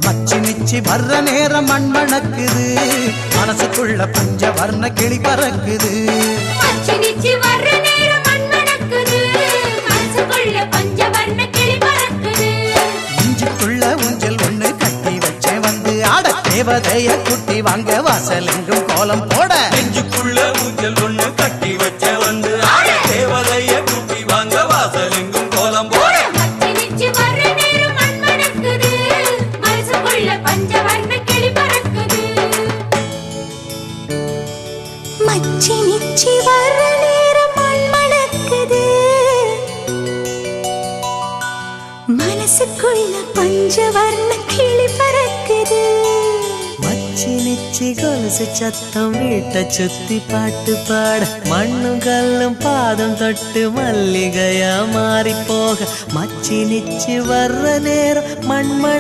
மச்சி நிச்சி வர்ற நேரம் மண் மணக்குது, மனசுக்குள்ள பஞ்ச வர்ண கிளி பறக்குது. மச்சி நிச்சி வர்ற நேரம் மண் மணக்குது, மனசுக்குள்ள பஞ்ச வர்ண கிளி பறக்குது. இஞ்சிக்குள்ள ஊஞ்சல் ஒண்ணு கட்டி வச்சே வந்து ஆட, தேவதைய குட்டி வாங்க வாசல் எங்கும் கோலம் போட. நெஞ்சுக்குள்ள ஊஞ்சல் ஒண்ணு கட்டி வச்ச வந்து ஆட, தேவதைய குட்டி வாங்க வாசல் எங்கும் கோலம் போட. மச்சி நிச்சி வர்ற நேரம் மண் மணக்குது, மனசுக்குள்ள பஞ்ச வர்ண கிளி பறக்குது. மச்சி நிச்சி வர்ற நேரம் மண் மணக்குது, மனசுக்குள்ள பஞ்சவர்ண கிளி பறக்குது. மச்சி நிச்சி கொலுசு சத்தம் வீட்டை சுத்தி பாட்டு பாட, மண்ணும் கல்லும் பாதம் தொட்டு மல்லிகையா மாறி போக. மச்சி நிச்சி வர்ற நேரம் மண்மண